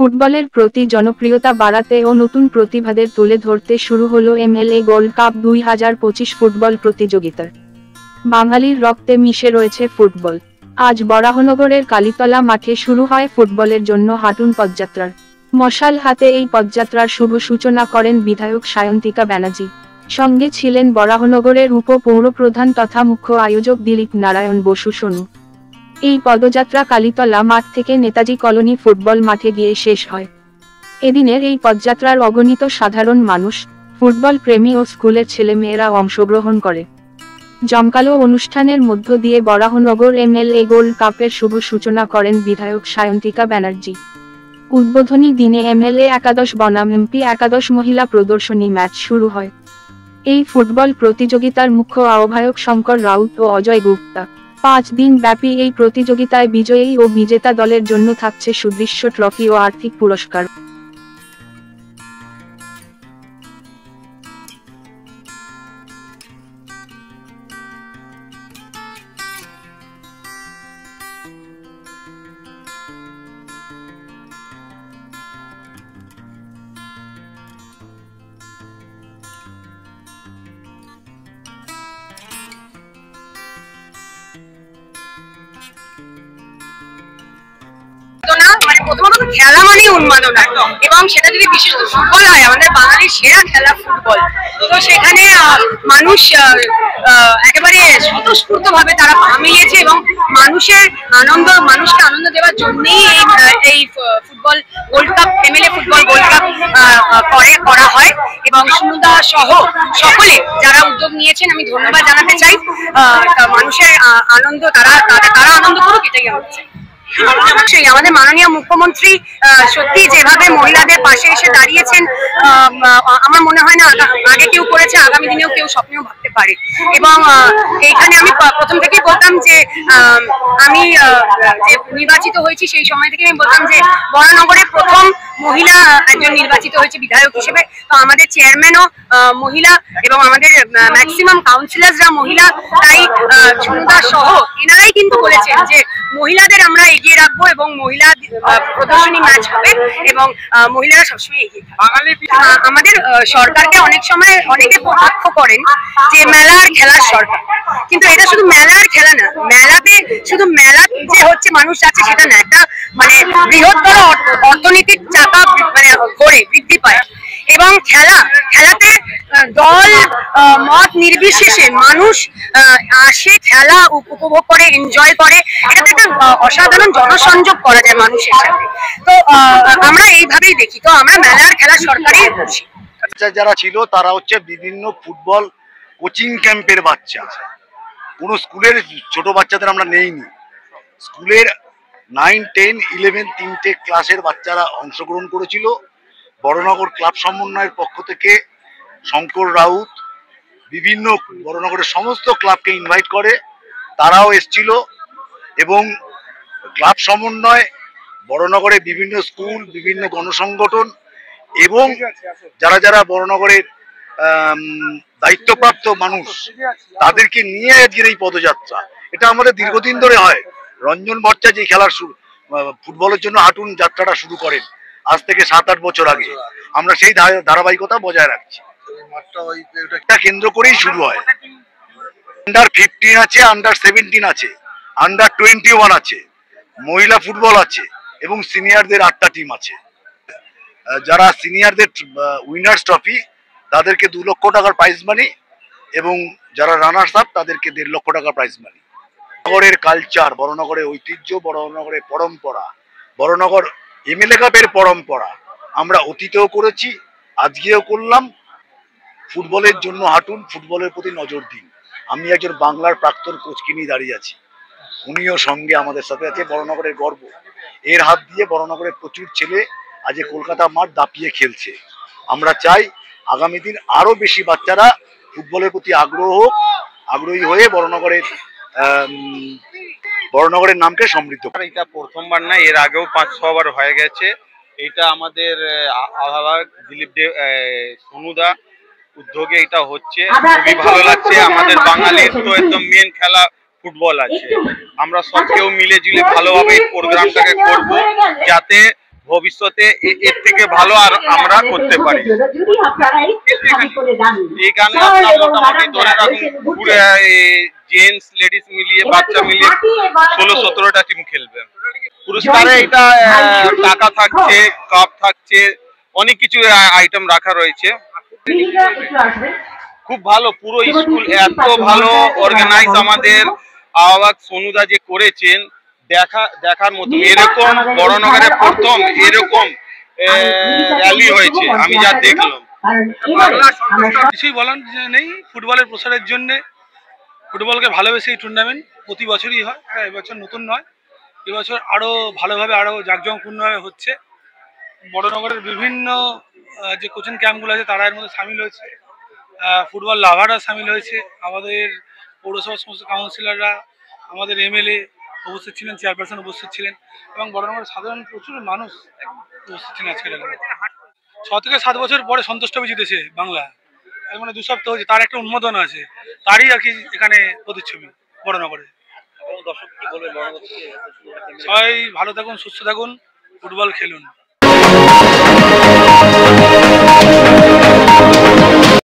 ফুটবলের প্রতি জনপ্রিয়তা বাড়াতে ও নতুন প্রতিভাদের তুলে ধরতে শুরু হলো এমএলএ গোল্ড কাপ 2025 ফুটবল প্রতিযোগিতার। বাঙালির রক্তে মিশে রয়েছে ফুটবল। আজ বরাহনগরের কালীতলা মাঠে শুরু হয় ফুটবলের জন্য হাঁটুন পদযাত্রার। মশাল হাতে এই পদযাত্রার শুভ সূচনা করেন বিধায়ক সায়ন্তিকা ব্যানার্জি। সঙ্গে ছিলেন বরাহনগরের উপপৌরপ্রধান তথা মুখ্য আয়োজক দিলীপ নারায়ণ বসু সোনু। এই পদযাত্রা কালীতলা মাঠ থেকে নেতাজি কলোনি ফুটবল মাঠে গিয়ে শেষ হয়। এদিনের এই পদযাত্রার অগণিত সাধারণ মানুষ, ফুটবল প্রেমী ও স্কুলের ছেলেমেয়েরা অংশগ্রহণ করে। জমকালো অনুষ্ঠানের মধ্য দিয়ে বরাহনগর এমএলএ গোল্ড কাপের শুভ সূচনা করেন বিধায়ক সায়ন্তিকা ব্যানার্জি। উদ্বোধনী দিনে এমএলএ একাদশ বনাম এমপি একাদশ মহিলা প্রদর্শনী ম্যাচ শুরু হয়। এই ফুটবল প্রতিযোগিতার মুখ্য আহ্বায়ক শঙ্কর রাউত ও অজয় গুপ্তা। 5 দিন ব্যাপী এই প্রতিযোগিতায় বিজয়ী ও বিজেতা দলের জন্য থাকছে সুদৃশ্য ট্রফি ও আর্থিক পুরস্কার। প্রথমত খেলা মানেই উন্মাদনা, এবং সেটা যদি বিশেষ ফুটবল হয়, আমাদের বাঙালির সেরা খেলা ফুটবল, তো সেখানে মানুষ একেবারে স্বতঃস্ফূর্ত ভাবে তারা পা মিলিয়েছে এবং মানুষকে আনন্দ দেওয়ার জন্যই এই football gold cup, MLA football gold cup করা হয়। এবং সুনুদা সহ সকলে যারা উদ্যোগ নিয়েছেন আমি ধন্যবাদ জানাতে চাই। মানুষের আনন্দ, তারা আনন্দ করুক, এটাই আমরা চাই। আমাদের মাননীয় মুখ্যমন্ত্রী সত্যি যেভাবে মহিলাদের পাশে এসে দাঁড়িয়েছেন, আমার মনে হয় না আগে কেউ করেছে, আগামী দিনেও কেউ স্বপ্নেও ভাবতে পারে। এবং এইখানে আমি প্রথম থেকেই বলতাম যে আমি যে নির্বাচিত হয়েছি সেই সময় থেকে আমি বলতাম যে বরানগরে প্রথম মহিলা একজন নির্বাচিত হয়েছে বিধায়ক হিসেবে। তো আমাদের চেয়ারম্যানও মহিলা এবং আমাদের ম্যাক্সিমাম কাউন্সিলাররা মহিলা, তাই সুনুদা সহ এনারাই কিন্তু বলেছেন যে মহিলাদের আমরা এগিয়ে রাখবো এবং মহিলা প্রদর্শনী ম্যাচ হবে এবং মহিলারা সবসময় এগিয়ে থাকবে। আমাদের সরকারকে অনেক সময় অনেকে কটাক্ষ করেন যে মেলা আর খেলার সরকার, কিন্তু এটা শুধু মেলা আর খেলা না। মেলাতে শুধু মেলা যে হচ্ছে মানুষ আছে সেটা না, একটা মানে বৃহত্তর অর্থনীতির চাকা মানে ঘোরে, বৃদ্ধি পায়। এবং খেলাতে দল মত নির্বিশেষে মানুষ আসে, খেলা উপভোগ করে, এনজয় করে। এটাতে একটা অসাধারণ জনসংযোগ করা যায় মানুষের সাথে। তো আমরা এইভাবেই দেখি। তো আমরা মেলা আর খেলার সরকারই বলছি। যারা ছিল তারা হচ্ছে বিভিন্ন ফুটবল কোচিং ক্যাম্পের বাচ্চা, কোনো স্কুলের ছোট বাচ্চাদের আমরা নেইনি। স্কুলের 9, 10, 11 তিনটে ক্লাসের বাচ্চারা অংশগ্রহণ করেছিল। বড়নগর ক্লাব সমন্বয়ের পক্ষ থেকে শঙ্কর রাউত বিভিন্ন বড়নগরের সমস্ত ক্লাবকে ইনভাইট করে, তারাও এসছিল। এবং ক্লাব সমন্বয় বড়নগরে বিভিন্ন স্কুল, বিভিন্ন গণসংগঠন এবং যারা বড়নগরের দায়িত্বপ্রাপ্ত মানুষ, তাদেরকে নিয়ে আজকের এই পদযাত্রা। এটা আমাদের দীর্ঘদিন ধরে হয়। রঞ্জন ভট্টাচার্য যে খেলার ফুটবলের জন্য হাঁটুন যাত্রাটা শুরু করেন আজ থেকে 7-8 বছর আগে। আমরা সেই ধারাবাহিকতা বজায় রাখছি। এটা কেন্দ্র করেই শুরু হয়। আন্ডার 15 আছে, আন্ডার 17 আছে, আন্ডার 21 আছে, মহিলা ফুটবল আছে এবং সিনিয়রদের 8টা টিম আছে। যারা সিনিয়রদের উইনার্স ট্রফি তাদেরকে 2 লক্ষ টাকার প্রাইজ মানি এবং যারা রানার্স আপ তাদেরকে 1.5 লক্ষ টাকা প্রাইজ মানি। বড়নগরের কালচার, বড়নগরের ঐতিহ্য, বড়নগরের পরম্পরা, বড়নগর এমএলএ কাপের পরম্পরা আমরা অতীতেও করেছি, আজকেও করলাম। ফুটবলের জন্য হাঁটুন, ফুটবলের প্রতি নজর দিন। আমি একজন বাংলার প্রাক্তন কোচকে নিয়ে দাঁড়িয়ে আছি, উনিও সঙ্গে আমাদের সাথে আছে। বড়নগরের গর্ব, এর হাত দিয়ে বড়নগরের প্রচুর ছেলে আজ কলকাতা মাঠ দাপিয়ে খেলছে। আমরা চাই আগামী দিন আরো বেশি বাচ্চারা ফুটবলের প্রতি আগ্রহী হয়ে বড়নগরের নামকে সমৃদ্ধ। এটা প্রথমবার না, এর আগেও 5-6 বার হয়ে গেছে। এটা আমাদের আহ্বায়ক দিলীপ সোনুদা উদ্যোগে এটা হচ্ছে, খুবই ভালো লাগছে। আমাদের বাঙালির তো একদম মেন খেলা ফুটবল আছে। আমরা সব কেউ মিলে জুলে ভালোভাবে এই প্রোগ্রামটাকে করব, যাতে ভবিষ্যতে এর থেকে ভালো আর আমরা করতে পারি। এখানে আপনার মোটামুটি ধরে রাখুন জেন্টস লেডিস মিলিয়ে বাচ্চা মিলিয়ে 16-17টা টিম খেলবে। পুরস্কারে এটা টাকা থাকছে, কাপ থাকছে, অনেক কিছু আইটেম রাখা রয়েছে। খুব ভালো, পুরো স্কুল এত ভালো অর্গানাইজ আমাদের আহ্বায়ক সোনুদা যে করেছেন, দেখার মতো। এরকম বড়নগরে প্রথম এরকম র্যালি হয়েছে আমি যা দেখলাম। কিছুই বলার নেই, ফুটবলের প্রসারের জন্য ফুটবলকে ভালোবেসে এই টুর্নামেন্ট প্রতি বছরই হয়, এবছর নতুন নয়, এবছর আরো ভালোভাবে আরো জাঁকজমকপূর্ণভাবে হচ্ছে। বড়নগরের বিভিন্ন যে কোচিং ক্যাম্পগুলো আছে তারা এর মধ্যে সামিল হয়েছে, ফুটবল লাভাররা সামিল হয়েছে, আমাদের পৌরসভার সমস্ত কাউন্সিলররা, আমাদের এমএলএ উপস্থিত ছিলেন, চেয়ারপারসন উপস্থিত ছিলেন এবং বড়নগরের সাধারণ প্রচুর মানুষ উপস্থিত ছিলেন আজকের। 6 থেকে 7 বছর পরে সন্তোষ ট্রফি জিতেছে বাংলা, মানে 2 সপ্তাহ হয়েছে, তার একটা উন্মোদন আছে, তারই আর কি এখানে প্রতিচ্ছবি বড়নগরে। সবাই ভালো থাকুন, সুস্থ থাকুন, ফুটবল খেলুন।